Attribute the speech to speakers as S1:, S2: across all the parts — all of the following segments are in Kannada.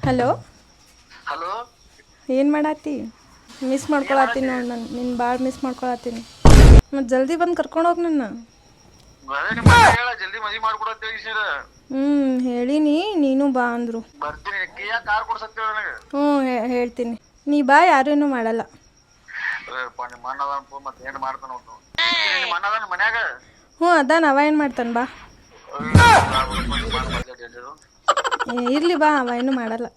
S1: ಹಲೋ
S2: ಹಲೋ
S1: ಏನು ಮಾಡತ್ತಿ? ಮಿಸ್ ಮಾಡ್ಕೊಳತ್ತೀನಿ ನೋಡಿ, ನಾನು ನಿನ್ನ ಭಾಳ ಮಿಸ್ ಮಾಡ್ಕೊಳತ್ತೀನಿ. ಮತ್ತು ಜಲ್ದಿ ಬಂದು ಕರ್ಕೊಂಡು ಹೋಗಿ ನನ್ನ.
S2: ಜಲ್ದಿ ಮದ್ವಿ ಮಾಡ್ಕೊಡತ್ತೇಳಿ ಸರ್.
S1: ಹೇಳೀನಿ, ನೀನು ಬಾ ಅಂದರು.
S2: ಬರ್ತೀನಿ. ಕಿಯಾ ಕಾರ್ ಕೊಡ್ಸತ್ತೇಳಿ ನನಗೆ.
S1: ಹೇಳ್ತೀನಿ. ನೀ ಬಾ, ಯಾರೂ ಏನೂ ಮಾಡಲ್ಲ.
S2: ನಿಮ್ಮ ಅಣ್ಣ ಅದಾನ, ಮತ್ತೆ ಏನು ಮಾಡ್ತಾನ ಅವನು? ನಿಮ್ಮ ಅಣ್ಣ ಅದಾನ ಮನ್ಯಾಗ?
S1: ಅದಾನ. ಅವ ಏನು ಮಾಡ್ತಾನೆ? ಬಾ. ಇರ್ಲಿ ಬಾ, ಅವ ಏನೂ ಮಾಡಲ್ಲ.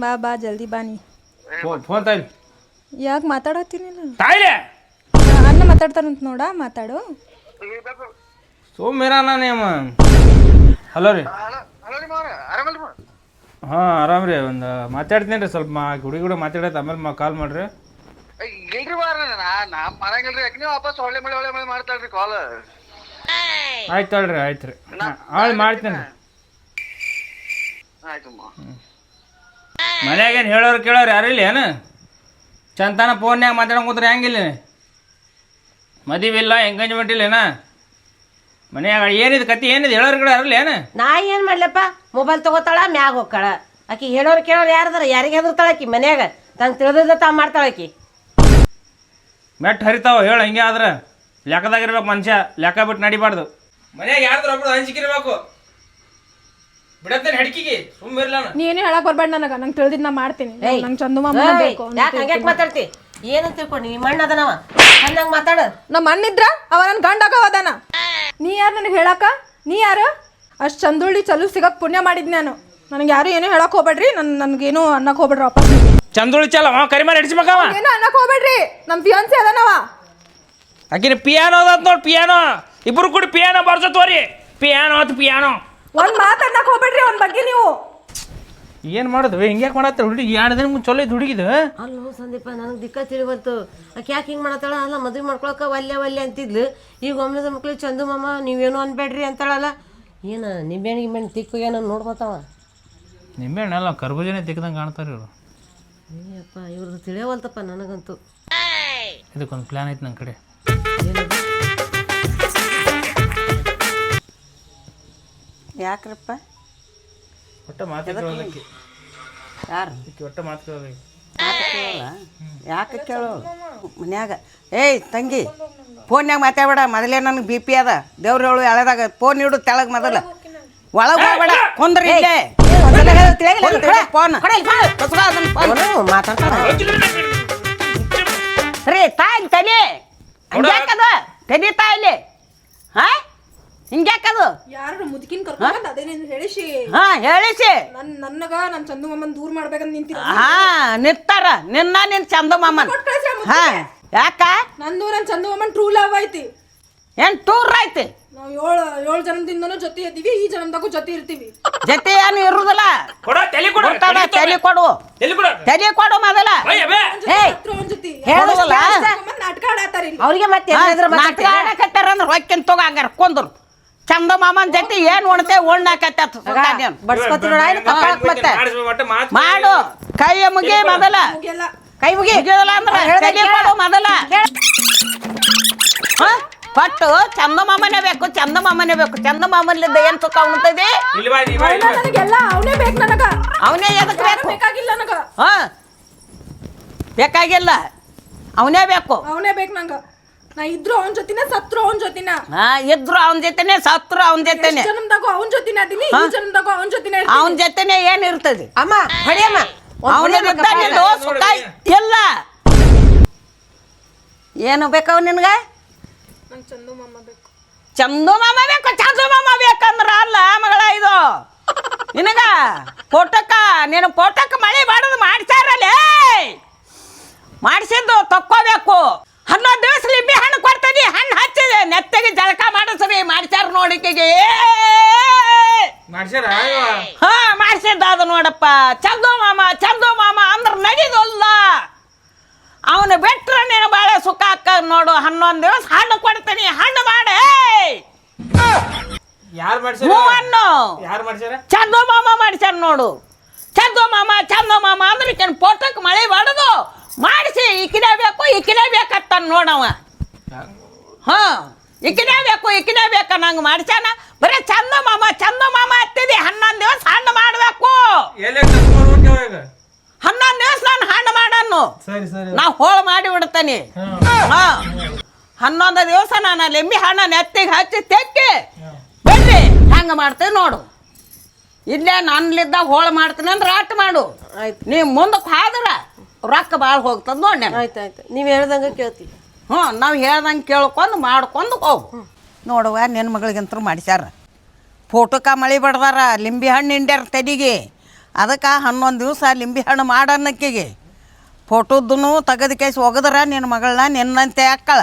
S1: ಬಾ ಬಾ, ಜಲ್ದಿ ಬಾ. ನೀ
S3: ಫೋನ್ ತಾಯಿ
S1: ಯಾಕೆ ಮಾತಾಡತ್ತೀನಿಲ್ಲ?
S3: ತಾಯಿಲೆ
S1: ಅಣ್ಣ ಮಾತಾಡ್ತಾರಂತ ನೋಡ, ಮಾತಾಡು.
S3: ಮೇರಾ ನೇಮ. ಹಲೋ ರೀ. ಹಾಂ ಆರಾಮ್ ರೀ. ಒಂದು ಮಾತಾಡ್ತೀನಿ ರೀ, ಸ್ವಲ್ಪ ಹುಡುಗಿ ಕೂಡ ಮಾತಾಡತ್ತೆ, ಆಮೇಲೆ ಕಾಲ್ ಮಾಡ್ರಿ.
S2: ಇಲ್ರಿ ನಾ ಮಾಡಂಗಿಲ್ರಿ. ಯಾಕೆ ನೀವು ವಾಪಸ್ ಒಳ್ಳೆ ಮಳೆ ಮಾಡ್ತಾಳ್ರಿ ಕಾಲ್.
S3: ಆಯ್ತು ಹೇಳ್ರಿ, ಆಯ್ತು ರೀ, ಮಾಡ್ತೀನಿ ರೀ.
S2: ಆಯ್ತು.
S3: ಮನ್ಯಾಗೇನು ಹೇಳೋರು ಕೇಳೋರು ಯಾರು ಇಲ್ಲ ಏನು? ಚಂತಾನ ಫೋನ್ಯಾಗ ಮಾತಾಡೋಕೆ ಕೂತ್ರೆ ಹೆಂಗಿಲ್ಲ? ಮದುವೆ ಇಲ್ಲ, ಎಂಗೇಜ್ಮೆಂಟ್ ಇಲ್ಲೇನ ಮನ್ಯಾಗ? ಏನಿದೆ ಕತಿ? ಏನಿದೆ ಹೇಳೋರು ಕೇಳೋರು ಯಾರಿಲ್ಲ ಏನು?
S4: ನಾ ಏನು ಮಾಡ್ಲಪ್ಪ, ಮೊಬೈಲ್ ತಗೋತಾಳ, ಮ್ಯಾಗ ಹೋಗ್ತಾಳ. ಆಕಿ ಹೇಳೋರು ಕೇಳೋರು ಯಾರದಾರ? ಯಾರಿಗೆ ಹೆದರ್ತಾಳ ಆಕಿ? ಮನ್ಯಾಗ ತಂಗೆ ತಿಳಿದ ತಾ ಮಾಡ್ತಾಳ ಆಕಿ.
S3: ಮೆಟ್ಟು ಹರಿತಾವ ಹೇಳು. ಹಿಂಗೆ ಆದ್ರೆ ಲೆಕ್ಕದಾಗಿರ್ಬೇಕು ಮನುಷ್ಯ, ಲೆಕ್ಕ ಬಿಟ್ಟು ನಡಿಬಾರ್ದು. ಮನ್ಯಾಗ ಯಾರ್ದ್ರ ಒಬ್ರು ಹಂಚಿಕಿರ್ಬೇಕು. ಬಿಡತ್ತೇನೆ ಹಡ್ಕಿಗೆ, ಸುಮ್ಮಿರ್ಲ.
S1: ನೀನು ಹೇಳಕ್ ಬರ್ಬೇಡ ನನಗೆ, ನಂಗೆ ತಿಳಿದಿದ್ದು ನಾ ಮಾಡ್ತೀನಿ. ನಂಗೆ ಚಂದು ಮಾಮ ಬೇಕು.
S4: ಯಾಕೆ ಹಂಗೆ ಮಾತಾಡ್ತಿ? ಏನು ತಿಳ್ಕೊಂಡು ನಿಮ್ಮ ಅಣ್ಣ ಅದನವ ಹಂಗಂಗೆ ಮಾತಾಡ.
S1: ನಮ್ಮ ಅಣ್ಣಿದ್ರ ಅವ ನನ್ನ ಗಂಡಾಗ ಅದಾನ. ನೀ ಯಾರು ನನಗೆ ಹೇಳಕ್ಕ? ನೀ ಯಾರು? ಅಷ್ಟು ಚಂದುಳ್ಳಿ ಚಲು ಸಿಗಕ್ಕೆ ಪುಣ್ಯ ಮಾಡಿದ್ ನಾನು. ನನಗೆ ಯಾರು ಏನೂ ಹೇಳಕ್ ಹೋಗ್ಬೇಡ್ರಿ. ನನಗೇನು ಅನ್ನಕ್ಕೆ ಹೋಗ್ಬೇಡ್ರಿ ವಾಪಸ್.
S3: ಚಂದುಳಿ ಚಲ ಕರಿಮಾರಿ ಹಿಡಿಸ್ಬೇಕವ.
S1: ಏನೋ ಅನ್ನಕ್ಕೆ ಹೋಗ್ಬೇಡ್ರಿ. ನಮ್ಮ ಫಿಯಾನ್ಸಿ ಅದಾನವ.
S3: ಆಕಿನ ಪಿಯಾನೋ ಅದ ನೋಡಿ, ಪಿಯಾನೋ. ಇಬ್ರು ಕೂಡ ಪಿಯಾನೋ ಬರ್ಸತ್ವರಿ. ಪಿಯಾನೋ ಆತು ಪಿಯಾನೋ.
S1: ಒಂದು ಮಾತನ್ನಕ್ಕೆ ಹೋಗ್ಬೇಡ್ರಿ ಅವನ ಬಗ್ಗೆ ನೀವು.
S3: ಏನು ಮಾಡಿದ್ವಿ? ಹಿಂಗ್ಯಾಕೆ ಮಾಡತ್ತೆ ಹುಡುಗಿ? 2 ದಿನ ಮುಂಚೆ ಚಲೋ ಇದ್ದು ಹುಡುಗಿದು.
S4: ಅಲ್ಲ ಸಂದೀಪ, ನನಗೆ ದಿಕ್ಕ ತಿಳಿಬಂತು. ಆಕೆ ಯಾಕೆ ಹಿಂಗೆ ಮಾಡತ್ತಾಳ? ಅಲ್ಲ ಮದುವೆ ಮಾಡ್ಕೊಳಕ್ಕೆ ಒಲ್ಲೆ ಅಂತಿದ್ಲು. ಈಗ ಒಮ್ಮೆದ ಮಕ್ಳಿಗೆ ಚಂದು ಮಾಮ ನೀವೇನು ಅನ್ಬೇಡ್ರಿ ಅಂತಾಳಲ್ಲ. ಏನು ನಿಂಬೆಹಣ್ಣು ತಿಕ್ಕು ಏನೋ ನೋಡ್ಕೊತಾವ.
S3: ನಿಂಬೆಹಣ್ಣೆಲ್ಲ ಕರ್ಬೂಜನೇ ತಿಕ್ಕದಂಗೆ ಕಾಣ್ತಾರೆ ಇವರು.
S4: ಅಯ್ಯಪ್ಪ, ಇವ್ರದ್ದು ತಿಳಿಯವಲ್ತಪ್ಪ ನನಗಂತೂ.
S3: ಇದಕ್ಕೊಂದು ಪ್ಲ್ಯಾನ್ ಐತೆ ನನ್ನ ಕಡೆ.
S5: ಯಾಕ್ರಪ್ಪ?
S3: ಒಟ್ಟ ಮಾತಾಡೋದಕ್ಕೆ
S5: ಯಾರು
S3: ಒಟ್ಟ ಮಾತಾಡೋದಕ್ಕೆ
S5: ಕೇಳಲ್ಲ? ಯಾಕೆ ಕೇಳೋ ಮನ್ಯಾಗ? ಏಯ್ ತಂಗಿ, ಫೋನ್ಯಾಗ ಮಾತಾಡ್ಬೇಡ. ಮೊದಲೇ ನನಗೆ ಬಿ ಪಿ ಅದ. ದೇವ್ರು ಹೇಳು ಎಳೆದಾಗ ಫೋನ್ ಇಡು ತೆಳಗೆ. ಮೊದಲು ಒಳಗೆ ಹೋಗ್ಬೇಡ, ಕುಂದ್ರಿ ಇಲ್ಲೇ. ಫೋನ್
S4: ಮಾತಾಡ್ತಾಳ
S5: ರೀ. ತಾಯಿ ತಲೆ ಹಂಗ್ಯಾಕದು? ತಲೆ ತಾಯಿಲಿ ಹಾಂ ಹಿಂಗ್ಯಾಕದು?
S1: ಯಾರು ಮುದುಕಿನ ಕರ್ಕೊಂಡು ಅದೇನೇನು ಹೇಳಿಸಿ?
S5: ಹಾಂ ಹೇಳಿಸಿ
S1: ನನಗ ನನ್ನ ಚಂದು ಮಾಮನ್ ದೂರ ಮಾಡ್ಬೇಕಂತ ನಿಂತಿರ.
S5: ನಿಂತಾರ ನಿನ್ನ ಚಂದು ಮಾಮನ್. ಹಾಂ ಯಾಕ?
S1: ನಂದು ನನ್ನ ಚಂದು ಮಾಮನ್ ಟ್ರೂ ಲವ್ ಐತಿ.
S5: ಏನು ಟೂರ್ ಐತಿ?
S1: ನಾವು ಏಳು ಜನ್ಮದಿಂದನೂ ಜೊತೆ ಇದ್ದೀವಿ, ಈ ಜನ್ಮದಾಗೂ ಜೊತೆ ಇರ್ತೀವಿ.
S5: ಜೊತೆ ಏನು ಇರುದಿಲ್ಲ. ತಲೆ ಕೊಡು ತಲೆ ಕೊಡು ಮೊದಲ. ಹೇಳುದಿಲ್ಲ
S1: ನಾಟಕ ಆಡತ್ತಾರ.
S4: ಅವ್ರಿಗೆ ಮತ್ತೆ
S5: ನಾಟಕ ಆಡಕತ್ತಾರ ಅಂದ್ರೆ ಹೊಕ್ಕಿನ ತಗೋ ಹಂಗಾರ ಕೊಂದ್ರು. ಚಂದ ಮಾಮನ್ ಜೊತೆ ಏನು ಉಣ್ತೆ ಉಣ್ಣಾಕತ್ತ ಮತ್ತೆ ಮಾಡು. ಕೈ ಮುಗಿ ಮೊದಲ. ಕೈ ಮುಗಿಯೋದಿಲ್ಲ ಅಂದ್ರೆ ತಲೆ ಕೊಡು ಮೊದಲ. ಪಟ್ಟು ಚಂದ ಮಾಮನೇ ಬೇಕು, ಚಂದ ಮಾಮನೇ ಬೇಕು. ಚಂದ ಮಾಮನ್ಲಿದ್ದ ಏನ್ ಸುಖ ಉಣ್ತದೆ?
S1: ಅವನೇ ಬೇಕು ನನಗ.
S5: ಅವನೇ ಎದಕ್ ಬೇಕು?
S1: ಬೇಕಾಗಿಲ್ಲ ನನಗ.
S5: ಬೇಕಾಗಿಲ್ಲ, ಅವನೇ ಬೇಕು.
S1: ಅವನೇ ಬೇಕು ನಂಗ. ನಾ ಇದ್ರು ಅವನ ಜೊತಿನ, ಸತ್ರು ಅವನ ಜೊತಿನ.
S5: ಇದ್ರು ಅವನ ಜೊತೆನೆ, ಸತ್ರು ಅವನ ಜೊತೆನೆ.
S1: ಜನ್ಮದಾಗೂ ಅವನ ಜೊತಿನ ಅದೀನಿ, ಈ ಜನ್ಮದಾಗೂ ಅವನ ಜೊತಿನ.
S5: ಅವನ ಜೊತೆನೆ ಏನ್ ಇರ್ತದೆ?
S4: ಅಮ್ಮ ಹೊಡಿಯಮ್ಮ.
S5: ಅವನಿದ್ದು ಸುಖ ಇಲ್ಲ. ಏನು ಬೇಕವ ನಿನ್ಗ?
S1: ಚಂದು ಮಾಮ ಬೇಕು.
S5: ಚಂದು ಮಾಮ ಬೇಕು. ಚಂದು ಮಾಮ ಬೇಕಂದ್ರ ಅಲ್ಲ ಮಗಳ, ಇದು ನಿನಗ ಫೋಟೋಕ್ಕ, ನೀನು ಫೋಟೋಕ್ಕ ಮಳೆ ಬಾಡೋದು ಮಾಡ್ಸಾರಲ್ಲೇ. ಮಾಡಿಸಿದ್ದು ತಕ್ಕೋಬೇಕು. 11 ದಿವಸ ಲಿಂಬೆ ಹಣ್ಣು ಕೊಡ್ತೀನಿ. ಹಣ್ಣು ಹಚ್ಚಿದೆ ನೆತ್ತಿಗೆ ಜಳಕ ಮಾಡಿಸ್ರಿ. ಮಾಡ್ಸಾರ ನೋಡಿಕೆಗೆ. ಹಾ ಮಾಡಿಸಿದ್ದ ಅದು ನೋಡಪ್ಪ. ಚಂದು ಮಾಮ ಅಂದ್ರೆ ನಡಿದಲ್ಲ. ಅವನು ಬಿಟ್ರೆ ನೀನು ಭಾಳ ಸುಖ ಅಕ್ಕ ನೋಡು. 11 ದಿವಸ ಹಣ್ಣು ಕೊಡ್ತೀನಿ. ಹಣ್ಣು ಮಾಡಿ ಚಂದು ಮಾಮ ಮಾಡ್ಸ್ಯಾರ ನೋಡು. ಚಂದು ಮಾಮ ಅಂದ್ರೆ ಫೋಟೋಕ್ಕೆ ಮಳೆ ಬಾಡೋದು ಮಾಡಿಸಿ. ಇಕ್ಕಿನೇ ಬೇಕತ್ತ ನೋಡವ. ಹಾಂ ಇಕ್ಕಿನೇ ಬೇಕು ನಂಗೆ ಮಾಡ್ಸ್ಯಾನ. ಬರೀ ಚಂದ ಮಾಮ ಹತ್ತಿದೆ. 11 ದಿವಸ ಹಣ್ಣು ಮಾಡಬೇಕು.
S6: ಸರಿ ಸರಿ
S5: ನಾ ಹೋಳು ಮಾಡಿ ಬಿಡ್ತೇನೆ. ಹಾ 11 ದಿವಸ ನಾನು ಲಿಂಬಿ ಹಣ್ಣು ನೆತ್ತಿಗೆ ಹಚ್ಚಿ ತೆಕ್ಕಿ ಬಿಡ್ರಿ ಹೆಂಗೆ ಮಾಡ್ತೇವೆ ನೋಡು. ಇಲ್ಲೇ ನನ್ನಿದ್ದಾಗ ಹೋಳು ಮಾಡ್ತೀನಿ ಅಂದ್ರೆ ಆಟ ಮಾಡು.
S4: ಆಯ್ತು
S5: ನೀ ಮುಂದಕ್ಕೆ ಹೋದ್ರೆ ರೊಕ್ಕ ಭಾಳ ಹೋಗ್ತದ ನೋಡಿ.
S4: ಆಯ್ತು ಆಯ್ತು ನೀವು ಹೇಳ್ದಂಗೆ ಕೇಳ್ತೀವಿ.
S5: ಹ್ಞೂ ನಾವು ಹೇಳ್ದಂಗೆ ಕೇಳ್ಕೊಂಡು ಮಾಡ್ಕೊಂಡು ಹೋಗು. ನೋಡುವ ನಿನ್ನ ಮಗಳಿಗಂತೂ ಮಾಡಿಸ್ಯಾರ. ಫೋಟೋಕ್ಕೆ ಮಳೆ ಬಡ್ದಾರ, ಲಿಂಬಿ ಹಣ್ಣು ಹಿಂಡ್ಯಾರ ತಲೆಗೆ. ಅದಕ್ಕೆ 11 ದಿವಸ ಲಿಂಬಿ ಹಣ್ಣು ಮಾಡನ್ನಕ್ಕಿಗೆ ಫೋಟೋದೂ ತೆಗೆದು ಕೇಸಿ ಒಗದ್ರ ನಿನ್ನ ಮಗಳನ್ನ ನಿನ್ನಂತೆ ಅಕ್ಕಳ.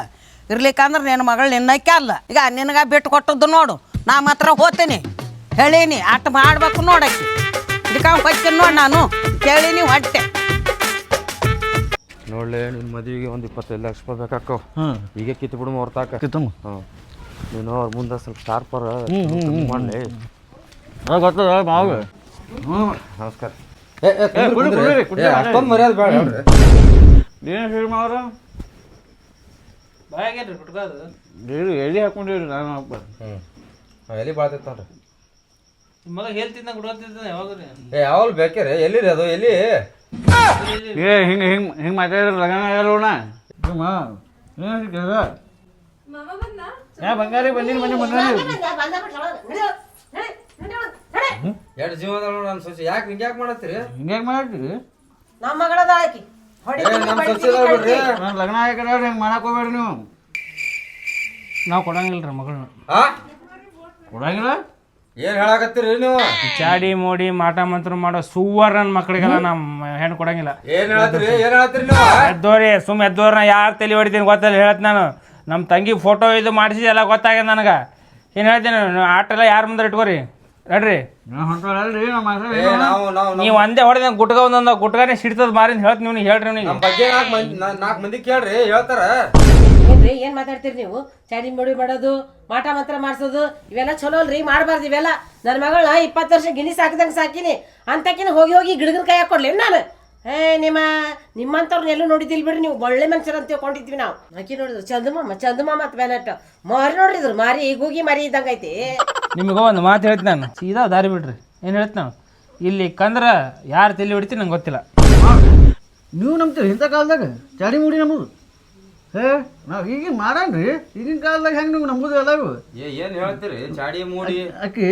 S5: ಇರ್ಲಿಕ್ಕಂದ್ರೆ ನಿನ್ನ ಮಗಳು ನಿನ್ನಕ್ಕೆ ಅಲ್ಲ. ಈಗ ನಿನಗೆ ಬಿಟ್ಟು ಕೊಟ್ಟದ್ದು ನೋಡು. ನಾ ಮಾತ್ರ ಹೋಗ್ತೀನಿ ಹೇಳೀನಿ ಆಟ ಮಾಡ್ಬೇಕು ನೋಡಕ್ಕೆ. ಇದಕ್ಕೆ ಹೊಯ್ತೀನಿ ನೋಡಿ ನಾನು ಕೇಳೀನಿ ಹೊಟ್ಟೆ.
S7: ನೋಡ್ಲೆ ನಿನ್ನ ಮದುವೆಗೆ ಒಂದು 25 ಲಕ್ಷ ರೂಪಾಯಿ ಬೇಕಾಕ್ಕವ. ಈಗ ಕಿತ್ತು ಬಿಡು ಹೊರ್ತಾಕ. ಹಾಂ ನೀನು ಅವ್ರ ಮುಂದೆ ಸ್ವಲ್ಪ ಶಾರ್ಪರ್ ಮಾಡಲಿ.
S6: ಗೊತ್ತದ ಮಾವು.
S7: ನಮಸ್ಕಾರ.
S6: ಅಷ್ಟೊಂದು ಮರ್ಯಾದೆ ಬೇಡ
S3: ಏನು ಹೇಳಿ ಮಾವ್ರ ಬಾಯಾಗೇನ್ರಿ ಗುಟ್ಕಾದು
S6: ನೀರು ಎಲ್ಲಿ ಹಾಕೊಂಡಿವ್ರಿ ನಾನು
S7: ಎಲ್ಲಿ ಬಾಳ್ತೈತೆ ನೋಡ್ರಿ.
S3: ನಿಮ್ಮ ಮಗ ಹೇಳ್ತಿದ್ದ ಗುಡ್ಕತ್ತಿದ್ದ ಯಾವಾಗ್ರಿ
S7: ಯಾವಾಗ ಬೇಕೇ ರೀ? ಎಲ್ಲಿ ರೀ ಅದು? ಎಲ್ಲಿ
S6: ಏ ಹಿಂಗೆ ಮಾತಾಡಿದ್ರೆ ಲಗನ ಆಗಲ್ಲ ಯಾ ಬಂಗಾರಿ ಬಂದಿನಿ ಮನೆ ಬಂಗಾರಿ
S7: ಎರಡು ಜೀವನ ನಾನು ಸೊಸಿ ಯಾಕೆ ಹಿಂಗ್ಯಾಕೆ ಮಾಡತ್ತೀರಿ?
S6: ಹಿಂಗ್ಯಾಕೆ ಮಾಡ್ತೀರಿ?
S4: ನಮ್ಮ ಮಗಳದ ಆಕಿ
S7: ನಮ್ಮ ಸೊಸಿ ಬಿಡ್ರಿ.
S6: ನಾನು ಲಗ್ನ ಆಗಿದ್ರೆ ಹಿಂಗೆ ಮಾಡಕ್ಕೆ ಹೋಗ್ಬೇಡ್ರಿ ನೀವು.
S3: ನಾವು ಕೊಡಂಗಿಲ್ಲ ರೀ ಮಗಳನ್ನ.
S7: ಹಾ
S6: ಕೊಡಂಗಿಲ್ಲ?
S7: ಏನು ಹೇಳಾಕತ್ತೀರಿ ನೀವು?
S3: ಚಾಡಿ ಮೋಡಿ ಮಾಟ ಮಂತ್ರ ಮಾಡೋ ಸುವರ್ಣನ್ ಮಕ್ಕಳಿಗೆಲ್ಲ ನಮ್ಮ ಹೆಣ್ಣು ಕೊಡಂಗಿಲ್ಲ.
S7: ಏನು ಹೇಳತ್ತೀರಿ? ಏನು ಹೇಳತ್ತೀರಿ ನೀವು?
S3: ಎದ್ದೋರಿ ಸುಮ್ಮ ಎದ್ದೋರ್ನ ಯಾರು ತಲೆ ಹೊಡಿತೀನಿ ಗೊತ್ತಲ್ಲ ಹೇಳತ್ ನಾನು. ನಮ್ಮ ತಂಗಿ ಫೋಟೋ ಇದು ಮಾಡಿಸಿ ಎಲ್ಲ ಗೊತ್ತಾಗ್ಯದ ನನಗೆ. ಏನು ಹೇಳ್ತೀನಿ ಆಟ ಎಲ್ಲ ಯಾರ ಮುಂದೆ ಇಟ್ಕೋರಿ ಹೇಳ್ರಿ.
S6: ಹೊಂಟಲ್ರಿ ನಮ್ಮ
S7: ನಾವು
S3: ನೀವು ಒಂದೇ ಹೊಡೆದ ಗುಟ್ಕ ಒಂದೊಂದು ಗುಟ್ಕಾನೆ ಸಿಡ್ತದ ಮಾರಿಂದ ಹೇಳ್ತೀನಿ ನೀವು ಹೇಳ್ರಿ
S7: ನಮ್ಮ
S3: ನೀವು.
S7: ಬಗ್ಗೆ 4 ಮಂದಿ ಕೇಳ್ರಿ ಹೇಳ್ತಾರ.
S4: ಏನ್ರಿ ಏನ್ ಮಾತಾಡ್ತೀರಿ ನೀವು? ಚಾಡಿ ಮುಡಿ ಮಾಡೋದು ಮಾಟ ಮಂತ್ರ ಮಾಡ್ಸೋದು ಇವೆಲ್ಲ ಚಲೋ ಅಲ್ರಿ, ಮಾಡಬಾರ್ದು ಇವೆಲ್ಲ. ನನ್ನ ಮಗಳನ್ನ 20 ವರ್ಷ ಗಿಣಿ ಸಾಕಿದಂಗೆ ಸಾಕಿನಿ ಅಂತಕಿನ ಹೋಗಿ ಹೋಗಿ ಗಿಡಗನ ಕೈ ಹಾಕೊಡ್ಲಿ ನಾನು. ನಿಮ್ಮಂಥವ್ರನ್ನ ಎಲ್ಲೂ ನೋಡಿದಿಲ್ ಬಿಡ್ರಿ ನೀವು. ಒಳ್ಳೆ ಮನುಷ್ಯರು ಅಂತ ತಿಳ್ಕೊಂಡಿದ್ವಿ ನಾವು. ಆಕಿ ನೋಡಿದ್ರು ಚಂದಮಾಮ ಅಂತ ಬೇನಟ್ಟ ಮಾರಿ ನೋಡಿದ್ರು ಮಾರಿ ಈಗ ಹೋಗಿ ಮರಿ ಇದ್ದಂಗೆ ಐತಿ.
S3: ನಿಮಗೆ ಒಂದು ಮಾತು ಹೇಳ್ತೀನಿ ನಾನು, ಸೀದಾ ದಾರಿ ಬಿಡ್ರಿ. ಏನು ಹೇಳ್ತೀನಿ ನಾನು, ಇಲ್ಲಿ ಕಂದ್ರ ಯಾರು ತಲೆ ಹೊಡಿತೀನಿ ನಂಗೆ ಗೊತ್ತಿಲ್ಲ.
S6: ನೀವು ನಂಬ್ತೀರಿ ಇಂಥ ಕಾಲದಾಗ ಚಾಡಿ ಮುಡಿ ನಮ್ಮದು? ನಾವು ಈಗಿನ ಮಾಡಣ್ರಿ. ಈಗಿನ ಕಾಲದಾಗ ಹೆಂಗೆ ನೀವು ನಂಬುದು ಎಲ್ಲ ಇವು?
S7: ಏನು ಹೇಳ್ತೀರಿ? ಚಾಡಿ ಮೂಡಿ
S6: ಆಕಿ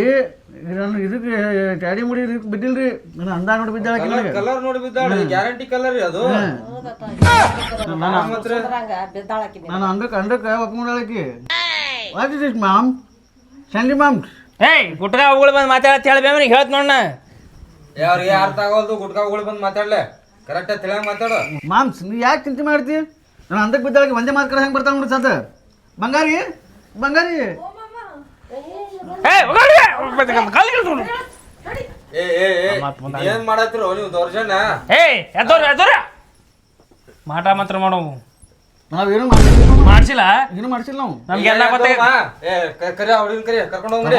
S6: ನಾನು ಇದಕ್ಕೆ ಚಾಡಿ ಮುಡಿ ಬಿದ್ದಿಲ್ರಿ. ನಾನು ಅಂದ ನೋಡಿ ಬಿದ್ದಾಳ.
S7: ಕಲರ್ ನೋಡಿ ಬಿದ್ದಾಳ. ಗ್ಯಾರಂಟಿ ಕಲರ್ ರೀ ಅದು.
S4: ಬಿದ್ದಾಳಕಿ
S6: ನಾನು ಅಂಡಕ್ಕೆ ಒಪ್ಕೊಂಡಾಳಕಿ. What is it mom? ಸಂಡಿ ಮಾಮ್.
S3: ಏಯ್ ಗುಟ್ಕ ಹೋಗಳು ಬಂದು ಮಾತಾಡತ್ ಹೇಳ್ಬೇಮ್ರಿ ಹೇಳ್ತ ನೋಡ.
S7: ಅವ್ರಿಗೆ ಅರ್ಥ ಆಗೋದು ಗುಟ್ಕಾಗಳು ಬಂದು ಮಾತಾಡ್ಲೆ. ಕರೆಕ್ಟಾಗಿ ತಿಳಿಯಂಗೆ ಮಾತಾಡು.
S6: ಮಾಮ್ಸ್ ನೀ ಯಾಕೆ ಚಿಂತೆ ಮಾಡ್ತಿ? ನಾನು ಅಂದಕ್ಕೆ ಬಿದ್ದಾಳಕ್ಕೆ ಒಂದೇ ಮಾತು ಕಡೆ ಹೆಂಗೆ ಬರ್ತಾಳೆ ನೋಡಿ ಸತ. ಬಂಗಾರಿ ಬಂಗಾರಿ
S7: ಏನ್ ಮಾಡತ್ತಿರೋ ನೀವು ದೌರ್ಜನ್ಯ?
S3: ಏಯ್ ಎದ್ದೋರಿ ಎದ್ದೋರಿ ಮಾಟ ಮಾತ್ರ ಮಾಡೋ
S6: ನಾವೇನು
S3: ಮಾಡ್ಸಿಲ್ಲ.
S6: ಏನು ಮಾಡ್ಸಿಲ್ಲ ನಾವು.
S3: ನಮ್ಗೆಲ್ಲ ಗೊತ್ತಾಗ
S7: ಕರಿ ಅವ್ರಿನ ಕರಿ ಕರ್ಕೊಂಡು ಹೋಗ್ರಿ.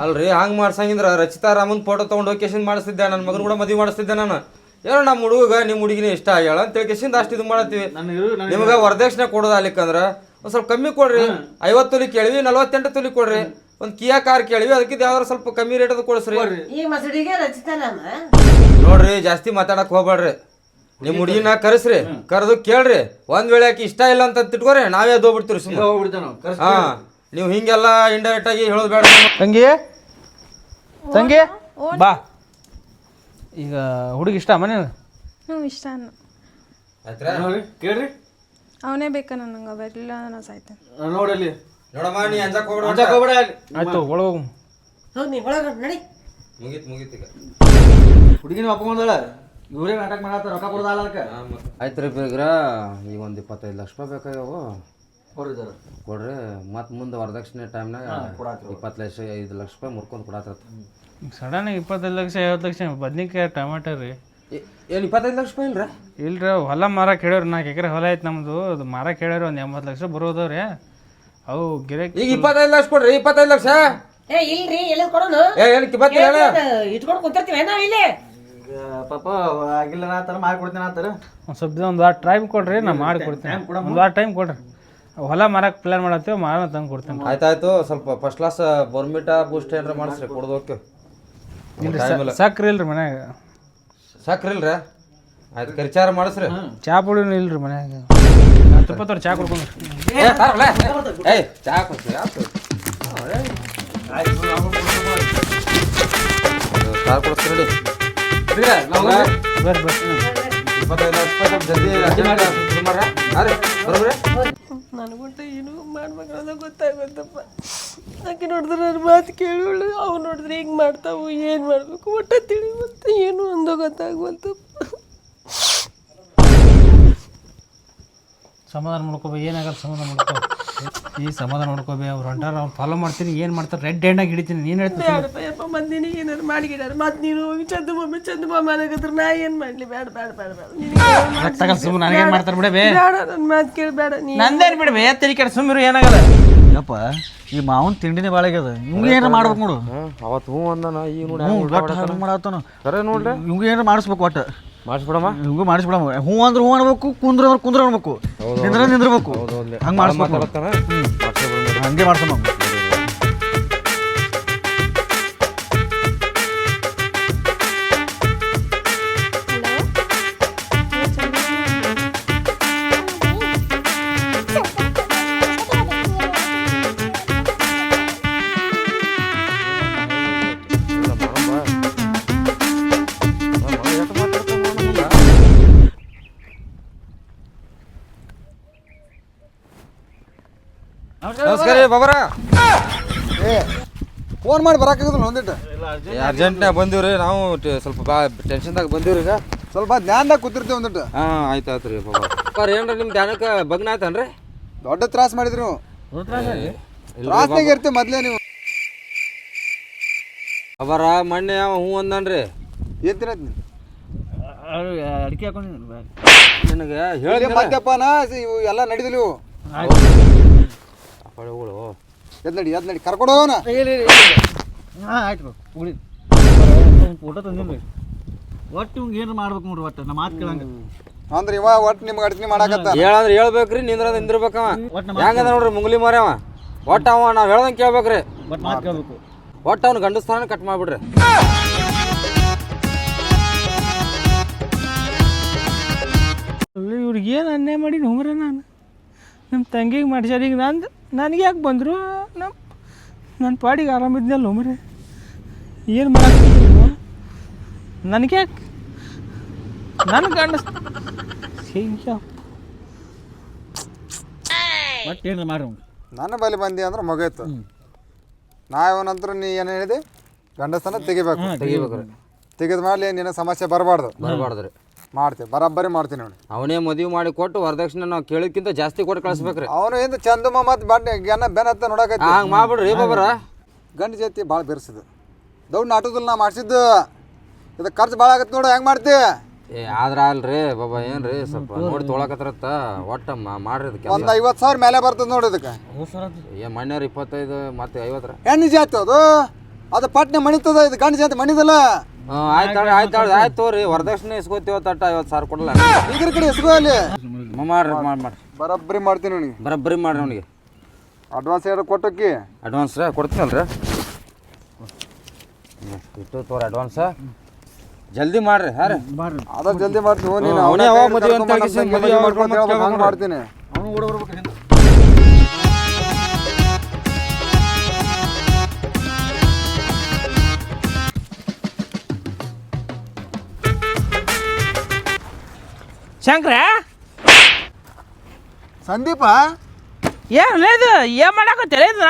S7: ಅಲ್ರಿ ಹಂಗ್ ಮಾಡ್ಸಂಗಿದ್ರ ರಚಿತಾ ರಾಮನ್ ಫೋಟೋ ತಗೊಂಡು ಹೋಗಿ ಕೇಸಿಂದ ಮಾಡಿಸ್ತಿದ್ದೆ. ನನ್ನ ಮಗನ ಕೂಡ ಮದುವೆ ಮಾಡಿಸ್ತಿದ್ದೆ ನಾನು. ಏನೋ ನಮ್ಮ ಹುಡುಗ ನಿಮ್ಮ ಹುಡುಗಿನ ಇಷ್ಟ ಆಗ್ಯಾಳ ಅಂತೇಳಿ ಕೇಸಿಂದ ಅಷ್ಟು ಇದು ಮಾಡತ್ತೀವಿ. ನಿಮ್ಗೆ ವರದಕ್ಷಿಣೆ ಕೊಡೋದು ಅಲ್ಲಿಕ್ಕಂದ್ರೆ ಒಂದು ಸ್ವಲ್ಪ ಕಮ್ಮಿ ಕೊಡ್ರಿ. 50 ತೊಲಿ ಕೇಳಿವಿ, 48 ತೊಲಿ ಕೊಡ್ರಿ. ಒಂದು ಕಿಯಾ ಕಾರ್ ಕೇಳಿವಿ, ಅದಕ್ಕಿಂತ ಯಾವ್ದಾರು ಸ್ವಲ್ಪ ಕಮ್ಮಿ ರೇಟ್ ಅದು ಕೊಡಿಸ್ರಿ.
S4: ಈ ಮಸಡಿಗೆ ರಚಿತಾನಮ್ಮ
S7: ನೋಡ್ರಿ ಜಾಸ್ತಿ ಮಾತಾಡಕ್ ಹೋಗ್ಬೇಡ್ರಿ. ನಿಮ್ಮ ಹುಡುಗಿನ ಕರೆಸ್ರಿ, ಕರೆದು ಕೇಳ್ರಿ. ಒಂದ್ ವೇಳೆ ಆಕಿ ಇಷ್ಟ ಇಲ್ಲ ಅಂತ ತಿಟ್ಕೋರಿ, ನಾವೇ ಹೋಗ್ಬಿಡ್ತೀವಿ ಸುಮ್ಮನೆ.
S6: ಹೋಗ್ಬಿಡ್ತೇವೆ ನಾವು.
S7: ಹಾ ನೀವು ಹಿಂಗೆಲ್ಲ ಇಂಡೈರೆಕ್ಟ್ ಆಗಿ ಹೇಳೋದು ಬೇಡ.
S3: ತಂಗಿ ತಂಗಿ ಬಾ. ಈಗ ಹುಡುಗಿ ಇಷ್ಟ ಮನೆ
S1: ಹ್ಞೂ ಇಷ್ಟ ಅನ್ನ
S7: ಆಯ್ತಾ?
S6: ಕೇಳ್ರಿ
S1: ಅವನೇ ಬೇಕಾ ನನಗೆ ಅವೆಲ್ಲ ನಾನು ಸಾಯ್ತೇನೆ.
S6: ನೋಡಲ್ಲಿ
S7: ನೋಡಮ್ಮ ನೀ ಅಂಜಕ್ ಹೋಗ್ಬೇಡ.
S6: ಹೋಗ್ಬೇಡ.
S3: ಆಯ್ತು ಒಳಗೋಗು.
S4: ಹೋಗಿ ನೀ ಒಳಗ ನಡಿ.
S7: ಮುಗೀತ್ ಈಗ.
S6: ಹುಡುಗಿನ ಒಪ್ಕೊಂಡಳ ಇವರೇ ನಾಟಕ ಮಾಡತ್ತ ರೊಕ್ಕ ಕೊಡೋದಲ್ಲ ಅದಕ್ಕೆ.
S7: ಆಯ್ತು ರೀ ಬೇಗ್ರ, ಈಗ ಒಂದು 25 ಲಕ್ಷ ರೂಪಾಯಿ ಬೇಕಾಗ್ಯಾವು.
S6: ಕೊಡ್ರಿದಾರ
S7: ಕೊಡ್ರಿ. ಮತ್ತು ಮುಂದೆ ವರದಕ್ಷಿಣೆ ಟೈಮ್ನಾಗ 25 ಲಕ್ಷ ರೂಪಾಯಿ ಮುರ್ಕೊಂಡು ಕೊಡತ್ತ.
S3: ಸಡನ್ 25 ಲಕ್ಷ 50 ಲಕ್ಷ ಬದ್ನಿಕಾಯಿ ಟಮಾಟೋ ರೀ.
S7: ಏನು 25 ಲಕ್ಷ ರೂಪಾಯಿ ಇಲ್ರಿ?
S3: ಇಲ್ರಿ ಹೊಲ ಮಾರ ಕೇಳ್ಯಾರ. 4 ಎಕರೆ ಹೊಲ ಐತೆ ನಮ್ಮದು. ಅದು ಮಾರ ಕೇಳ್ಯಾರ ಒಂದು 80 ಲಕ್ಷ ಬರೋದವ್ರಿ. ಅವು ಗಿರಾಕಿ
S7: ಈಗ 25 ಲಕ್ಷ ಕೊಡ್ರಿ. 25 ಲಕ್ಷ
S4: ಇಲ್ರಿ ಎಲ್ಲ ಕೊಡೋನು
S7: ಏನು ಕಿಬತ್ತಿಲ್ಲ.
S4: ಇಟ್ಕೊಂಡು ಕುಂತಿರ್ತೀವಿ ನಾವ್ ಇಲ್ಲಿ.
S6: ಪಾಪ ಆಗಿಲ್ಲ ಆತರ ಮಾಡ್ಕೊಡ್ತೇನೆ ಆತರ.
S3: ಒಂದು ಸ್ವಲ್ಪ ಒಂದು ವಾರ ಟೈಮ್ ಕೊಡ್ರಿ, ನಾ ಮಾಡಿ ಕೊಡ್ತೀನಿ. ಒಂದು ವಾರ ಟೈಮ್ ಕೊಡ್ರಿ. ಹೊಲ ಮಾರಕ್ಕೆ ಪ್ಲಾನ್ ಮಾಡತ್ತೀವಿ, ಮಾರ ತಂದು ಕೊಡ್ತೇನೆ.
S7: ಆಯ್ತಾಯ್ತು. ಸ್ವಲ್ಪ ಫಸ್ಟ್ ಕ್ಲಾಸ್ ಬೋರ್ಮಿಟಾ ಬೂಸ್ಟ್ ಏನಾರ ಮಾಡಿಸ್ರಿ, ಕೊಡ್ದು ಹೋಗ್ತೀವಿ.
S3: ಸಕ್ರಿ ಇಲ್ರಿ ಮನ್ಯಾಗ.
S7: ಸಕ್ರಿ ಇಲ್ರಿ? ಆಯ್ತು ಕರಿಚಾರ ಮಾಡಿಸ್ರಿ
S3: ಚಾ ಪುಡಿ ಇಲ್ರಿ ಮನ್ಯಾಗ 10 ರೂಪಾಯಿ ಚಾ ಕೊಡ್ಕೊಂಡ್ರಿ
S7: ಏಯ್ ಚಾ ಕೊಡ್ಸಿ ಆಯ್ತು ಸಾರ್ ಕೊಡಿಸ್ರಿ ನೋಡಿ
S3: ಬರ್ರಿ
S7: 25 ಜಲ್ದಿ ಅರ್ಜೆಂಟ್ ಶುರು ಮಾಡ್ರ ಹಾಂ ರೀ ಬರೋಬ್ರಿ
S4: ನನಗೊಂಟ ಏನು ಮಾಡ್ಬೇಕನ್ನೋದು ಗೊತ್ತಾಗೋದಪ್ಪ ಆಕೆ ನೋಡಿದ್ರೆ ನನ್ನ ಮಾತು ಕೇಳೋಳು ಅವು ನೋಡಿದ್ರೆ ಹಿಂಗೆ ಮಾಡ್ತಾವು ಏನು ಮಾಡಬೇಕು ಒಟ್ಟ ತಿಳಿವಲ್ತ ಏನು ಅಂದೋ ಗೊತ್ತಾಗ್ವಲ್ತಪ್ಪ
S3: ಸಮಾಧಾನ ಮಾಡ್ಕೋಬೇ ಏನಾಗಲ್ಲ ಸಮಾಧಾನ ಮಾಡ್ಕೋ ಈ ಸಮಾಧಾನ ಮಾಡ್ಕೋಬೇ ಅವ್ರು ಹೊಂಟಾರ ಅವ್ರು ಫಾಲೋ ಮಾಡ್ತೀನಿ ಏನು ಮಾಡ್ತಾರೆ ರೆಡ್ ಹ್ಯಾಂಡಾಗಿ ಹಿಡಿತೀನಿ ನೀನು ಹೇಳ್ತೀನಿ
S4: ಬೇಡಪ್ಪ ಮಂದಿನಿ ಏನಾರು ಮಾಡಿಗಿಡಾರ ಮತ್ತು ನೀನು ಹೋಗಿ ಚಂದ ಮಾಮ ಅನ್ನಕತ್ರ ನಾ ಏನು ಮಾಡಲಿ ಬೇಡ ಬೇಡ ಬೇಡ ಬೇಡ
S3: ತಗಲ್ ಸುಮ್ಮನೆ ನನಗೇನು ಮಾಡ್ತಾರೆ ಬಿಡಬೇ
S4: ಬೇಡ ನನ್ನ ಮಾತು ಕೇಳಿ ಬೇಡ ನೀ
S3: ನಂದೇನು ಬಿಡಬೇ ತಲೆ ಕೆಡ ಸುಮ್ಮಿರು ಏನಾಗಲ್ಲ
S6: ಯಪ್ಪ ಈ ಮಾವನ್ ತಿಂಡಿನೇ ಭಾಳ ಆಗ್ಯದ ಇವ್ಗೆ ಏನಾರ ಮಾಡ್ಬೇಕು ನೋಡು
S7: ಅವತ್ತು ಹ್ಞೂ ಅಂದಾನ ಈಗ ನೋಡಿ
S6: ಒಟ್ಟು ಹಂಗೆ ಮಾಡತ್ತಾನ
S7: ಕರೆ ನೋಡ್ರಿ
S6: ಇವ್ಗೆ ಏನಾರ ಮಾಡಿಸ್ಬೇಕು ಒಟ್ಟು
S7: ಮಾಡಿಸ್ಬಿಡಮ್ಮ
S6: ಇವ್ಗೂ ಮಾಡಿಸ್ಬಿಡಮ್ಮ ಹ್ಞೂ ಅಂದ್ರೆ ಹ್ಞೂ ಅನ್ಬೇಕು ಕುಂದ್ರ ಅಂದ್ರೆ ಕುಂದ್ರ ಅನ್ಬೇಕು ನಿಂದ್ರಬೇಕು ಹಂಗೆ ಮಾಡಿಸ್ಬೇಕು ಹಂಗೆ ಮಾಡ್ಸಮ್ಮ
S7: ನಮಸ್ಕಾರ ರೀ ಬಾಬರ
S6: ಫೋನ್ ಮಾಡಿ ಬರಾಕಾಗಲ್ಲ ಒಂದಿಟ್ಟು
S7: ಅರ್ಜೆಂಟ್ನಾಗ ಬಂದೀವ್ರಿ ನಾವು ಸ್ವಲ್ಪ ಬಾ ಟೆನ್ಷನ್ದಾಗ ಬಂದೀವ್ರಿ ಈಗ
S6: ಸ್ವಲ್ಪ ಧ್ಯಾನದಾಗ ಕೂತಿರ್ತೀವಿ ಒಂದಿಟ್ಟು
S7: ಹಾಂ ಆಯ್ತು ಆಯ್ತು ರೀ ಬಾಬಾ ಏನ್ರಿ ನಿಮ್ಮ ಧ್ಯಾನಕ್ಕೆ ಭಗ್ನ ಆಯ್ತನ್ರಿ
S6: ದೊಡ್ಡ ತ್ರಾಸ ಮಾಡಿದ್ರಿ ನೀವು ತ್ರಾಸ್ನಾಗ ಇರ್ತೀವಿ ಮೊದ್ಲೇ ನೀವು
S7: ಅವರ ಮೊನ್ನೆ ಅವ ಹ್ಞೂ ಅಂದನ್ರಿ
S6: ಏನ್ ತಿನ್ನತ್ ನೀನು
S3: ಅಡಿಕೆ ಹಾಕೊಂಡು
S7: ನಿನಗೆ ಹೇಳಿ
S6: ಮದ್ಯಪಾನ ಇವು ಎಲ್ಲ ನಡಿದಿಲ್ಲ ಇವು
S7: ಹೊಳೆಗಳು
S6: ಎದ್ ನಡಿ ಕರ್ಕೊಂಡು ಹೋಗೋಣ
S3: ಹಾಂ ಆಯ್ತು ಉಳಿ ಫೋಟೋ ತಂದಿಲ್ಲ ಒಟ್ಟು ಇವ್ಗೆ ಏನು ಮಾಡ್ಬೇಕು ನೋಡ್ರಿ ಒಟ್ಟು ನಮ್ಮ ಮಾತು ಕೇಳಂಗೆ
S6: ಅಂದ್ರೆ ಇವ ಒಟ್ಟು ನಿಮ್ಗೆ ಅಡ್ತೀನಿ ಮಾಡಾಕತ್ತ
S7: ಹೇಳಂದ್ರೆ ಹೇಳ್ಬೇಕ್ರಿ ನಿಂದಿರ್ಬೇಕವ ಹೆಂಗದ ನೋಡ್ರಿ ಮುಂಗ್ಲಿ ಮಾರ್ಯಾವ ಒಟ್ಟು ಅವ ನಾವು ಹೇಳ್ದಂಗೆ ಕೇಳ್ಬೇಕ್ರಿ
S3: ಒಟ್ಟು ಮಾತು ಕೇಳಬೇಕು
S7: ಒಟ್ಟು ಅವ್ನು ಗಂಡು ಸ್ಥಾನ ಕಟ್ ಮಾಡಿಬಿಡ್ರಿ
S3: ಇವ್ರಿಗೆ ಏನು ಅನ್ಯಾಯ ಮಾಡಿ ಹೋಮ್ರೆ ನಾನು ನಮ್ಮ ತಂಗಿಗೆ ಮಾಡ್ಸ್ಯಾರ ಈಗ ನನಗೆ ಯಾಕೆ ಬಂದರು ನನ್ನ ಪಾಡಿಗೆ ಆರಾಮಿದ್ನಲ್ಲ ಹೋಮ್ರೆ ಏನು ಮಾಡಕ್ಕೆ ನನಗೆ ಯಾಕೆ ನನಗೆ ಗಂಡ ಒಟ್ಟು ಏನಾರ ಮಾಡ್ರಿ
S6: ನನ್ನ ಬಳಿ ಬಂದಿ ಅಂದ್ರೆ ಮುಗೀತು ನಾವೇನಂತರ ನೀ ಏನು ಹೇಳಿದೆ ಗಂಡಸನ ತೆಗಿಬೇಕು ತೆಗೆದ ಮೇಲೆ ನಿನ್ನ ಸಮಸ್ಯೆ ಬರಬಾರ್ದ್ರಿ ಮಾಡ್ತೀವಿ ಬರಾಬ್ಬರಿ ಮಾಡ್ತೀನಿ ನೋಡಿ
S7: ಅವನೇ ಮದುವೆ ಮಾಡಿ ಕೊಟ್ಟು ವರದಕ್ಷಿಣೆ ನಾವು ಕೇಳಿದ್ಕಿಂತ ಜಾಸ್ತಿ ಕೊಟ್ಟು ಕಳಿಸ್ಬೇಕ್ರಿ
S6: ಅವನು ಏನು ಚಂದಮ್ಮ ಮತ್ತು ಬಟ್ಟೆ ಗೆನ್ನ ಬೆನ್ನತ್ತ ನೋಡಕತ್ತಿ
S7: ಹಂಗೆ ಮಾಡ್ಬಿಡ್ರಿ ಬಾಬರ
S6: ಗಂಡು ಜಾತಿ ಭಾಳ ಬೆರೆಸಿದ್ದು ದೌಡ್ ಆಟೋದಲ್ಲಿ ನಾ ಮಾಡಿಸಿದ್ದು ಇದು ಖರ್ಚು ಭಾಳ ಆಗತ್ತೆ ನೋಡು ಹೆಂಗೆ ಮಾಡ್ತಿ
S7: ಏ ಆದ್ರ ಅಲ್ರಿ ಬಾಬಾ ಏನ್ರಿ ಸ್ವಲ್ಪ ನೋಡಿ ತೊಗೊಳಕತ್ರತ್ತ ಒಟ್ಟು ಮಾಡ್ರಿ ಅದಕ್ಕೆ
S6: ಒಂದು 50,000 ಮೇಲೆ ಬರ್ತದೆ ನೋಡಿ ಇದಕ್ಕೆ
S7: ಏ ಮಣ್ಯವ್ರು 25 ಮತ್ತೆ 50
S6: ಹೆಣ್ಣು ಜಾತಿ ಅದು ಪಟ್ನೆ ಮಣಿತದ ಇದು ಗಂಡು ಜಾತಿ ಮಣಿದಲ್ಲ
S7: ಆಯ್ತು ತೋರಿ ವರದಕ್ಷಿಣೆ ಇಸ್ಕೋತೀವ ತಟ್ಟ 50,000 ಕೊಡಲ್ಲ
S6: ಈಗಿನ ಕಡೆ ಎಸ್ಕೋ ಅಲ್ಲಿ
S7: ಮಾಡ್ರಿ
S6: ಬರಬ್ಬರಿ ಮಾಡ್ತೀನಿ ಅವನಿಗೆ
S7: ಬರಬ್ಬರಿ ಮಾಡ್ರಿ ಅವನಿಗೆ
S6: ಅಡ್ವಾನ್ಸ್ ಏನಾರು ಕೊಟ್ಟೋಕ್ಕಿ
S7: ಅಡ್ವಾನ್ಸ್ ಕೊಡ್ತೀನಲ್ರಿ ಇಟ್ಟು ತೋರಿ ಅಡ್ವಾನ್ಸ್ ಜಲ್ದಿ ಮಾಡ್ರಿ ಹಾಂ ರೀ
S6: ಅದ ಜಲ್ದಿ ಮಾಡ್ತೀವಿ ನೀನು
S7: ಅವನೇ ಯಾವ ಮದುವೆ ಅಂತ ಮದುವೆ
S6: ಹಂಗೆ ಮಾಡ್ತೀನಿ
S3: ಅವನು ಓಡ ಬರ್ಬೇಕು ಶಂಕ್ರ
S6: ಸಂದೀಪ
S3: ಏನು లేదు ಏನು ಮಾಡಾಕ తెలియదు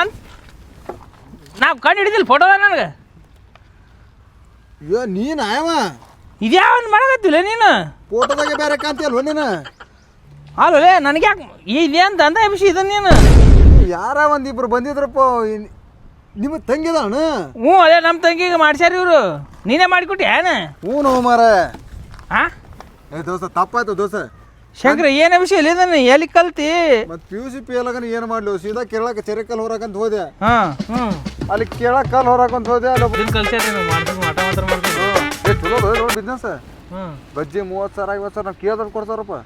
S3: ನಾವು ಕಂಡು ಹಿಡಿದಿಲ್ಲ ಫೋಟೋ ನನಗೆ
S6: ಅಯ್ಯೋ ನೀನು ಆಯವ
S3: ಇದ್ಯಾವನ್ ಮಾಡಕತ್ತಿಲ್ಲ ನೀನು
S6: ಫೋಟೋದಾಗೆ ಬೇರೆ ಕಾಂತಿಯಲ್ವ ನೀನು
S3: ಅಲ್ಲೇ ನನಗೆ ಯಾಕೆ ಇದೆ ಅಂತ ಅಂದ ವಿಷಯ ಇದು ನೀನು
S6: ಯಾರ ಒಂದಿಬ್ರು ಬಂದಿದ್ರಪ್ಪ ನಿಮ್ಮ ತಂಗಿದಾಣ
S3: ಹ್ಞೂ ಅದೇ ನಮ್ಮ ತಂಗಿಗೆ ಮಾಡ್ಸ್ಯಾರ ಇವರು ನೀನೇ ಮಾಡಿಕೊಟ್ಟಿ ಏನು
S6: ಹ್ಞೂ ನೋ ಮಾರ
S3: ಹಾಂ
S6: ಏ ದೋಸ್ತ ತಪ್ಪಾಯ್ತು ದೋಸ್ತ
S3: ಶಂಕರ ಏನ ವಿಷಯ ಇಲ್ಲ ಇದನ್ನ ಎಲ್ಲಿ ಕಲ್ತಿ
S6: ಮತ್ತೆ PUC ಫೇಲಾಗನ ಏನು ಮಾಡ್ಲಿ ಸೀದಾ ಕೇಳಕ್ಕೆ ಚೆರೆಕಲ್ ಹೊರಕಂತ ಹೋದೆ
S3: ಹಾಂ ಹ್ಞೂ
S6: ಅಲ್ಲಿ ಕೇಳಕ್ಕೆ ಕಲ್ ಹೊರಕಂತ ಹೋದೆ ಅಲ್ಲಿ
S3: ಇದನ್ನ ಕಲ್ಸ್ಯಾರ ನಾವು ಮಾಡ್ತೀವಿ ಮಾಟ ಮಾತ್ರ ಮಾಡ್ತೀವಿ
S6: ಏ ಚಲೋ ನೋಡಿ ಬಿಸ್ನೆಸ್
S3: ಹ್ಞೂ
S6: ಬಜ್ಜಿ 30,000 50,000 ನಾವು ಕೇಳ್ದವ್ರು ಕೊಡ್ತಾರಪ್ಪ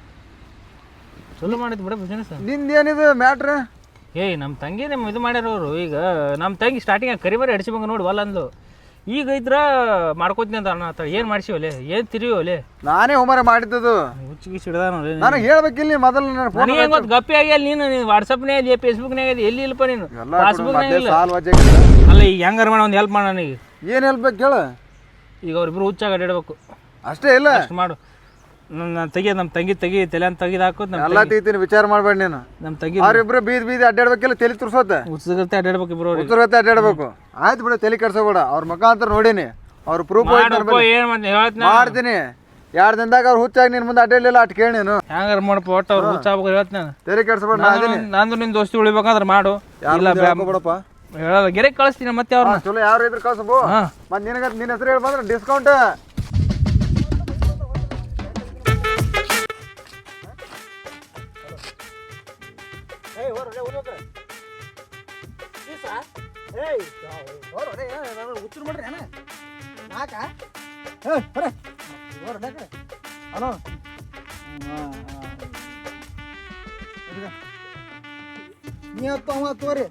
S3: ಚಲೋ ಮಾಡಿದ್ದು ಬಿಡ ಬಿಸ್ನೆಸ್
S6: ನಿಂದೇನಿದೆ ಮ್ಯಾಟ್ರ್
S3: ಏಯ್ ನಮ್ಮ ತಂಗಿ ನಮ್ಮ ಇದು ಮಾಡ್ಯಾರ ಅವರು ಈಗ ನಮ್ಮ ತಂಗಿ ಸ್ಟಾರ್ಟಿಂಗ್ ಕರಿಬಾರಿ ಅಡಿಸ್ಬೇಕು ನೋಡಿ ವಲ್ಲ ಅಂದ್ಲು ಈಗ ಇದ್ರ ಮಾಡ್ಕೋತೀನಿ ಅಂತ ಅಣ್ಣ ಏನು ಮಾಡಿಸಿವಲೆ ಏನು ತಿರುವಲೆ
S6: ನಾನೇ ಹೋಮರ ಮಾಡಿದ್ದದು
S3: ಹುಚ್ಚಿಗೆ ಸಿಡ್ದ ನೋಡಿ
S6: ನನಗೆ ಹೇಳ್ಬೇಕಿಲ್ಲ ನೀ ಮೊದಲು ನನ್ನ ಫೋನ್
S3: ನನಗೆ ಹೆಂಗೆ ಗಪ್ಪಿ ಆಗ್ಯಾಲ ನೀನು ವಾಟ್ಸಪ್ನೇ ಇದೆ ಫೇಸ್ಬುಕ್ನಾಗ ಇದೆ ಎಲ್ಲಿ ಇಲ್ಲಪ್ಪ ನೀನು ಪಾಸ್ಬುಕ್ನಾಗ ಇಲ್ಲ
S6: ಸಾಲ ವಜ್ಜೆ
S3: ಅಲ್ಲ ಈಗ ಹೆಂಗಾರ ಮಾಡ ಒಂದು ಹೆಲ್ಪ್ ಮಾಡ ನನಗೆ
S6: ಏನು ಹೇಳ್ಬೇಕು ಕೇಳು
S3: ಈಗ ಅವ್ರಿಬ್ರು ಹುಚ್ಚಾಗ ಅಡ್ಡಾಡ್ಬೇಕು
S6: ಅಷ್ಟೇ ಇಲ್ಲ
S3: ಅಷ್ಟು ಮಾಡು ನನ್ನ ತೆಗಿಯೋದು ನಮ್ಮ ತಂಗಿ ತಲೆ ಅಂತ ತೆಗಿದು ಹಾಕೋದು
S6: ಎಲ್ಲ ತೀತೀನಿ ವಿಚಾರ ಮಾಡ್ಬೇಡ ನೀನು
S3: ನಮ್ಮ ತಂಗಿ
S6: ಅವ್ರಿಬ್ರು ಬೀದಿ ಅಡ್ಡಾಡ್ಬೇಕಿಲ್ಲ ತಲೆ ತುರ್ಸೋತ
S3: ಹುಚ್ಚಗತ್ತೆ ಅಡ್ಡಾಡ್ಬೇಕು ಇಬ್ರು ಅವ್ರಿಗೆ
S6: ಉತ್ತರಗತ್ತೆ ಅಡ್ಡಾಡ್ಬೇಕು ಆಯ್ತು ಬಿಡು ತಲೆ ಕೆಡ್ಸೋಬೇಡ ಅವ್ರ ಮುಖಾಂತರ ನೋಡೀನಿ ಅವ್ರ ಪ್ರೂಫ್
S3: ಏನು ಮಾಡ್ತೀನಿ ಹೇಳ್ತೀನಿ
S6: ಮಾಡ್ತೀನಿ 2 ದಿನದಾಗ ಅವ್ರು ಹುಚ್ಚಾಗಿ ನಿನ್ ಮುಂದೆ ಅಡ್ಡಾಡ್ಲಿಲ್ಲ ಅಟ್ ಕೇಳಿ ನೀನು
S3: ಹೆಂಗಾರ ಮಾಡಪ್ಪ ಒಟ್ಟು ಅವ್ರು ಹುಚ್ಚಾಗ್ಬೇಕು ಹೇಳ್ತೀನಿ ನಾನು
S6: ತಲೆ ಕೆಡ್ಸಬೇಡ ನಾ ಅದೀನಿ
S3: ನಂದು ನಿನ್ನ ದೋಸ್ತಿ ಉಳಿಬೇಕಂದ್ರೆ ಮಾಡು ಇಲ್ಲ
S6: ಬಿಡಪ್ಪ
S3: ಹೇಳಲ್ಲ ಗೆರೆ ಕಳಿಸ್ತೀನಿ ಮತ್ತೆ ಅವ್ರನ್ನ
S6: ಚಲೋ ಯಾರು ಇದ್ರ ಕಳ್ಸಬೋ
S3: ಹಾಂ
S6: ಮತ್ತೆ ನಿನಗ ನಿನ್ನ ಹೆಸರು ಹೇಳಿ ಬಂದ್ರೆ ಡಿಸ್ಕೌಂಟ್ ನೀ ತೋರಿ